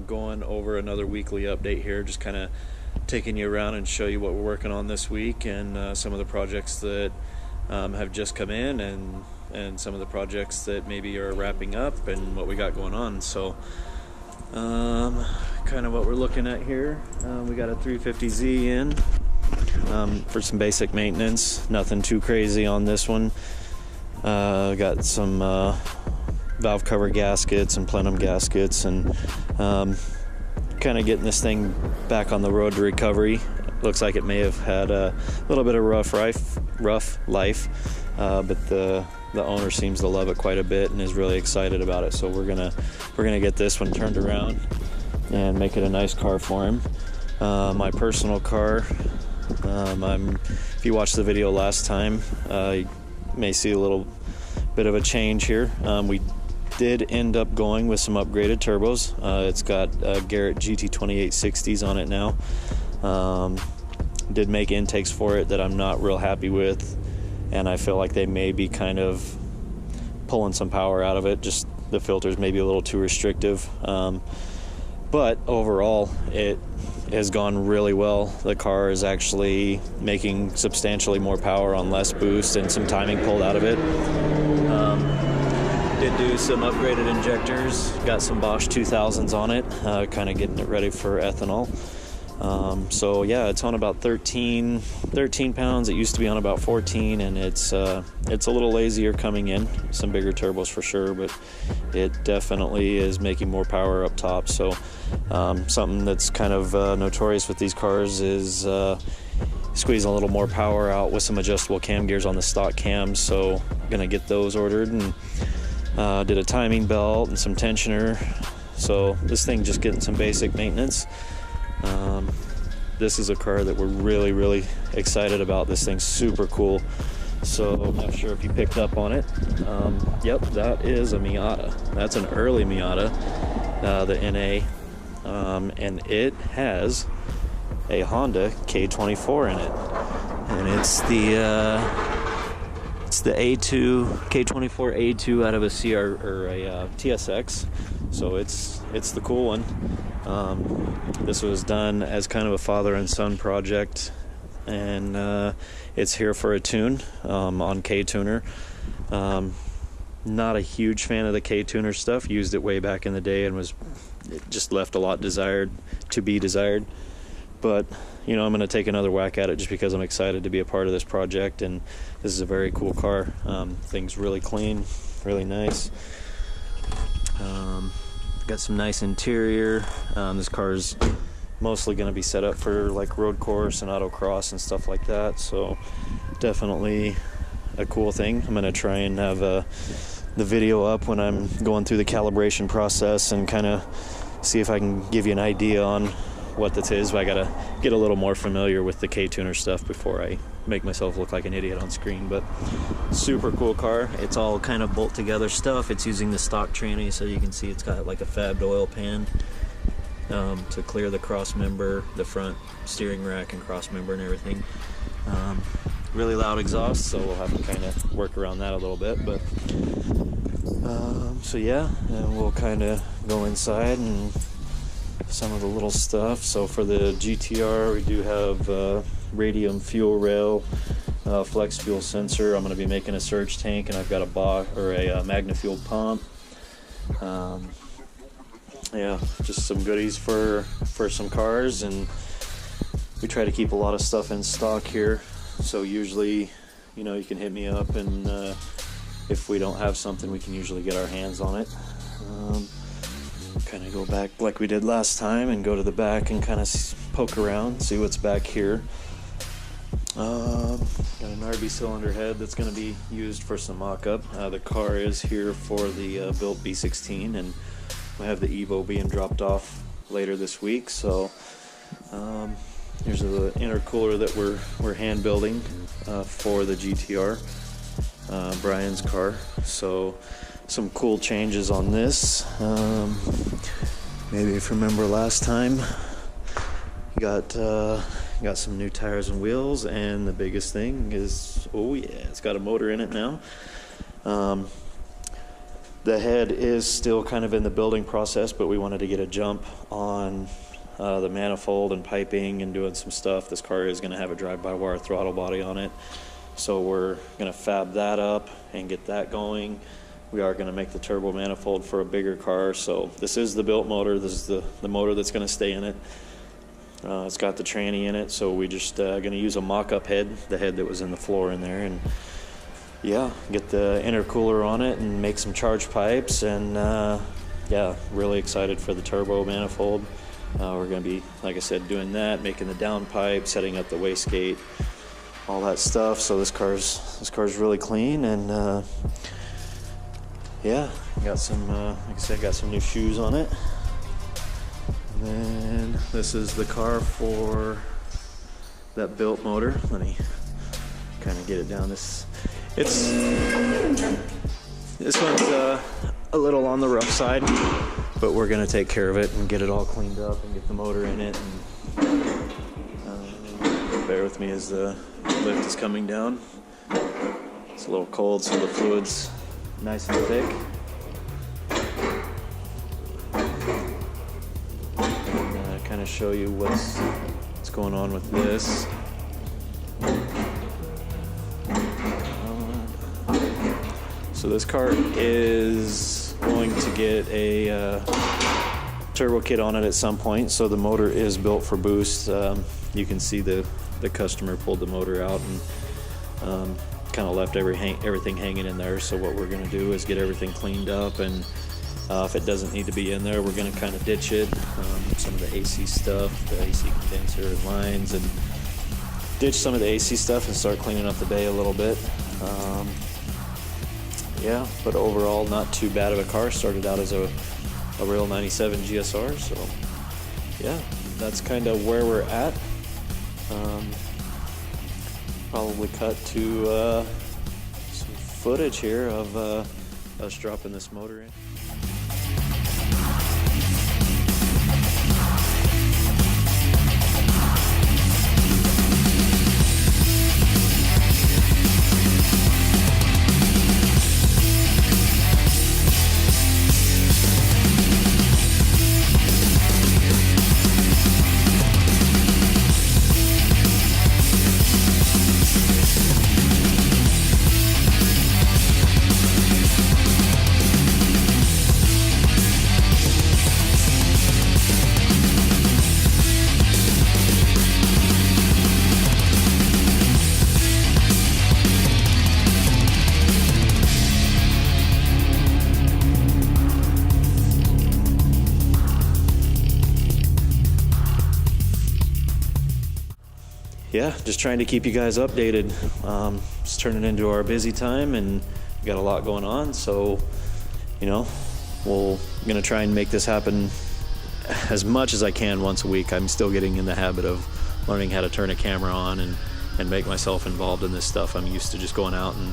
Going over another weekly update here, just kind of taking you around and show you what we're working on this week, and some of the projects that have just come in, and some of the projects that maybe are wrapping up, and what we got going on. So kind of what we're looking at here, we got a 350Z in for some basic maintenance, nothing too crazy on this one. Got some valve cover gaskets and plenum gaskets, and kind of getting this thing back on the road to recovery. Looks like it may have had a little bit of rough life, but the owner seems to love it quite a bit and is really excited about it. So we're gonna get this one turned around and make it a nice car for him. My personal car, if you watched the video last time, you may see a little bit of a change here. We did end up going with some upgraded turbos. It's got Garrett GT2860s on it now. Did make intakes for it that I'm not real happy with, and I feel like they may be kind of pulling some power out of it. Just the filters may be a little too restrictive, but overall it has gone really well. The car is actually making substantially more power on less boost, and some timing pulled out of it. Did do some upgraded injectors, got some Bosch 2000s on it, kind of getting it ready for ethanol. So yeah, it's on about 13 pounds. It used to be on about 14, and it's a little lazier coming in. Some bigger turbos for sure, but it definitely is making more power up top. So something that's kind of notorious with these cars is squeezing a little more power out with some adjustable cam gears on the stock cams. So gonna get those ordered, and did a timing belt and some tensioner. So this thing just getting some basic maintenance. This is a car that we're really excited about. This thing's super cool. So I'm not sure if you picked up on it. Yep, that is a Miata. That's an early Miata, the NA, and it has a Honda K24 in it, and it's the A2 K24 A2 out of a CR or a TSX. So it's the cool one. This was done as kind of a father and son project, and it's here for a tune on K-Tuner. Not a huge fan of the K-Tuner stuff. Used it way back in the day, and it just left a lot to be desired. But you know, I'm going to take another whack at it just because I'm excited to be a part of this project, and this is a very cool car. Thing's really clean, really nice. Got some nice interior. This car's mostly going to be set up for like road course and autocross and stuff like that, so definitely a cool thing. I'm going to try and have the video up when I'm going through the calibration process and kind of see if I can give you an idea on what this is. But I gotta get a little more familiar with the K-Tuner stuff before I make myself look like an idiot on screen. But super cool car. It's all kind of bolt together stuff. It's using the stock tranny, so you can see it's got like a fabbed oil pan to clear the cross member, the front steering rack and cross member and everything. Really loud exhaust, so we'll have to kind of work around that a little bit. But so yeah, and we'll kind of go inside and some of the little stuff. So for the GTR, we do have radium fuel rail, flex fuel sensor. I'm going to be making a surge tank, and I've got a MagnaFuel pump. Yeah, just some goodies for some cars, and we try to keep a lot of stuff in stock here. So usually, you know, you can hit me up, and if we don't have something, we can usually get our hands on it. Kind of go back like we did last time and go to the back and kind of poke around, see what's back here. Got an RB cylinder head that's going to be used for some mock-up. The car is here for the built B16, and we have the Evo being dropped off later this week. So here's the intercooler that we're hand building for the GTR, Brian's car. So some cool changes on this. Maybe if you remember last time, you got some new tires and wheels, and the biggest thing is, oh yeah, it's got a motor in it now. The head is still kind of in the building process, but we wanted to get a jump on the manifold and piping and doing some stuff. This car is going to have a drive-by-wire throttle body on it, so we're going to fab that up and get that going. We are going to make the turbo manifold for a bigger car. So this is the built motor. This is the motor that's going to stay in it. It's got the tranny in it, so we just going to use a mock-up head, the head that was in the floor in there, and yeah, get the intercooler on it and make some charge pipes. And yeah, really excited for the turbo manifold. We're going to be, like I said, doing that, making the downpipe, setting up the wastegate, all that stuff. So this car's really clean, and yeah, got some, like I said, got some new shoes on it. And then this is the car for that built motor. Let me kind of get it down. This one's a little on the rough side, but we're gonna take care of it and get it all cleaned up and get the motor in it. And bear with me as the lift is coming down. It's a little cold, so the fluid's nice and thick. And kind of show you what's going on with this. So this car is going to get a turbo kit on it at some point. So the motor is built for boost. You can see the customer pulled the motor out and kind of left everything hanging in there. So what we're going to do is get everything cleaned up, and if it doesn't need to be in there, we're going to kind of ditch it. Some of the AC stuff, the AC condenser and lines, and ditch some of the AC stuff and start cleaning up the bay a little bit. Yeah, but overall not too bad of a car. Started out as a real 97 GSR, so yeah, that's kind of where we're at. Probably cut to some footage here of us dropping this motor in. Yeah, just trying to keep you guys updated. It's turning into our busy time, and we got a lot going on. So, you know, we're gonna try and make this happen as much as I can once a week. I'm still getting in the habit of learning how to turn a camera on and make myself involved in this stuff. I'm used to just going out and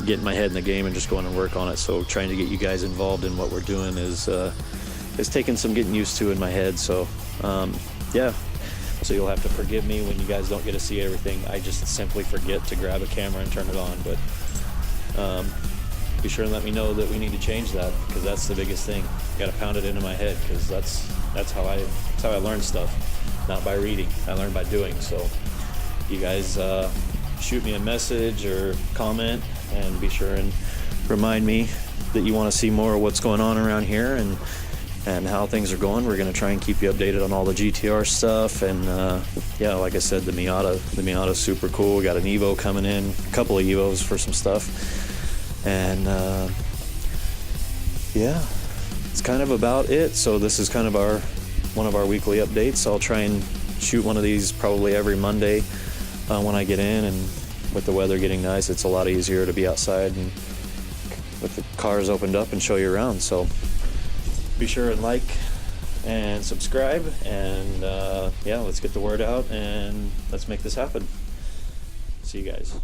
getting my head in the game and just going to work on it. So trying to get you guys involved in what we're doing is taking some getting used to in my head. So yeah. So you'll have to forgive me when you guys don't get to see everything. I just simply forget to grab a camera and turn it on. But be sure and let me know that we need to change that, because that's the biggest thing. Got to pound it into my head, because that's how I learn stuff. Not by reading. I learn by doing. So you guys shoot me a message or comment, and be sure and remind me that you want to see more of what's going on around here and how things are going. We're going to try and keep you updated on all the GTR stuff. And yeah, like I said, the Miata's super cool. We got an Evo coming in, a couple of Evos for some stuff. And yeah, it's kind of about it. So this is kind of one of our weekly updates. I'll try and shoot one of these probably every Monday. when I get in, and with the weather getting nice, it's a lot easier to be outside and with the cars opened up and show you around. So be sure and like and subscribe, and yeah, let's get the word out and let's make this happen. See you guys.